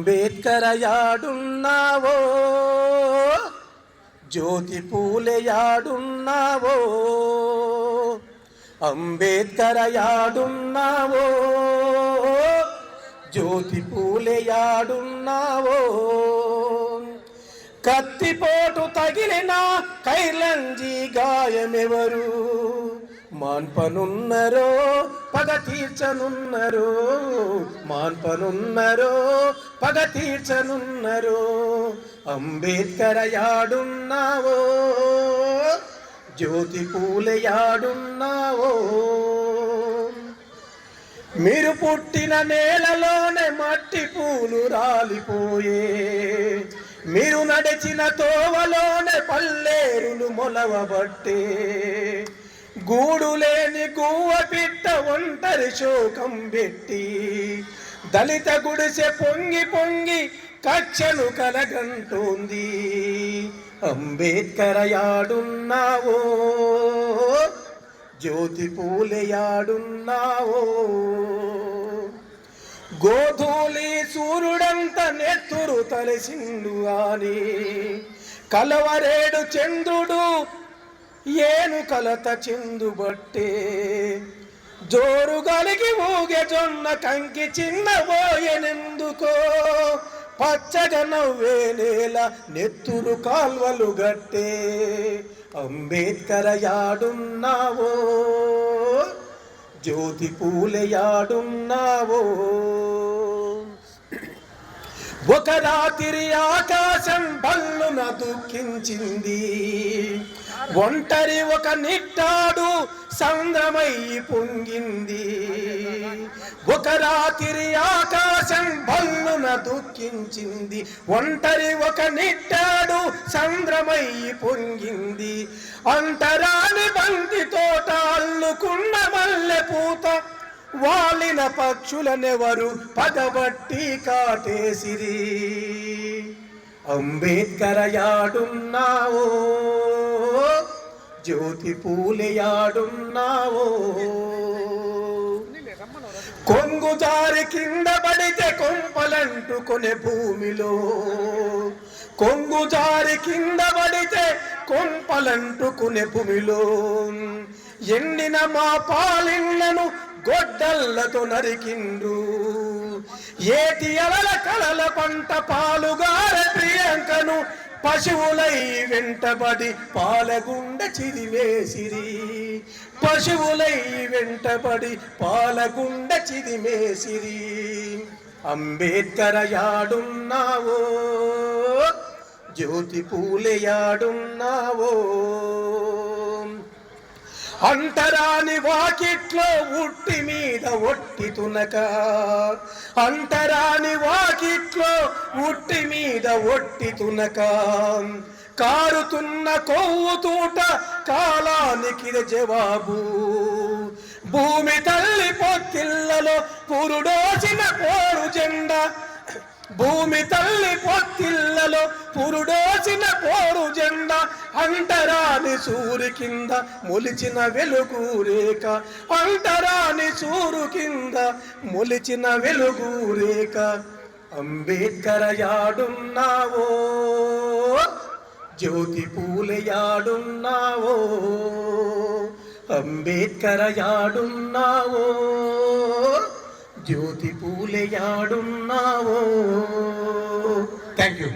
అంబేద్కర్ యాడున్నావో, జ్యోతి పూలే యాడున్నావో, అంబేద్కర్ యాడున్నావో, జ్యోతి పూలే యాడున్నావో. కత్తిపోటు తగిలిన కైలంజీ గాయమెవరు, మాన్పనున్నరో పగ తీర్చనున్నరో, మాన్పనున్నరో పగ తీర్చనున్నరో. అంబేద్కర్ యాడున్నావో, జ్యోతి పూలే యాడున్నావో. మీరు పుట్టిన నేలలోనే మట్టి పూలు రాలిపోయే, మీరు నడిచిన తోవలోనే పల్లేరులు మొలవబట్టే. గూడు లేని గువ్వ పిట్ట ఒంటరి శోకం పెట్టి, దళిత గుడిసె పొంగి పొంగి కక్షను కలగంటోంది. అంబేద్కర్ యాడున్నావో, జ్యోతి పూలే యాడున్నావో. గోధూళి సూర్యుడంత నెత్తురు తలసిండు అని, కలవరేడు చంద్రుడు ఏను కలత చెందుబట్టే. జోరు గలిగి ఊగే జొన్న కంకి చిన్నబోయెనెందుకో, పచ్చగా నవ్వే నేల నెత్తురు కాల్వలు గట్టే. అంబేద్కర్ యాడున్నావో, జ్యోతి పూలే యాడున్నావో. ఒక రాత్రి ఆకాశం బల్లున దుఃఖించింది, ఒంటరి ఒక నిట్టాడు సంద్రమై పొంగింది. ఒక రాత్రి ఆకాశం బల్లున దుఃఖించింది, ఒంటరి ఒక నిట్టాడు సంద్రమై పొంగింది. అంతరాని బంతి తోట అల్లుకున్న మల్లె పూత, వాలిన పక్షులనెవరు పగబట్టి కాటేసిరి. అంబేద్కర్ యాడున్నావో, జ్యోతి పూలే యాడున్నావో. కొంగు జారి కింద పడితే కొంపలంటుకొనే భూమిలో, కొంగు జారి కింద పడితే కొంపలంటుకునే భూమిలో. ఎండిన మా పాలిళ్లను గొడ్డళ్లతో నరికిండ్రు, ఏటి అలల కలల పంట పాలుగార ప్రియాంకను పశువులై వెంటబడి పాలగుండ చిదిమేసిరి. పశువులై వెంటబడి పాలగుండ చిదిమేసిరి. అంబేద్కర్ యాడున్నావో, జ్యోతి పూలే యాడున్నావో. అంటరాని వాకిట్లో ఉట్టి మీద ఒట్టి తునక, అంటరాని వాకిట్లో ఉట్టి మీద ఒట్టి తునక. కారుతున్న కొవ్వు తూట కాలానికి జవాబు, భూమి తల్లి పొత్తిళ్లలో పురుడోసిన పోరు జెండా, భూమి తల్లి పొత్తిళ్లలో పురుడోసిన పోరు జెండా. అంటరాని సూరు కింద మొలిచిన వెలుగు రేఖ, అంటరాని సూరు కింద మొలిచిన వెలుగు రేఖ. అంబేద్కర్ యాడున్నావో, జ్యోతి పూలే యాడున్నావో. అంబేద్కర్ యాడున్నావో, జ్యోతి పూలే యాడున్నావో. Thank you.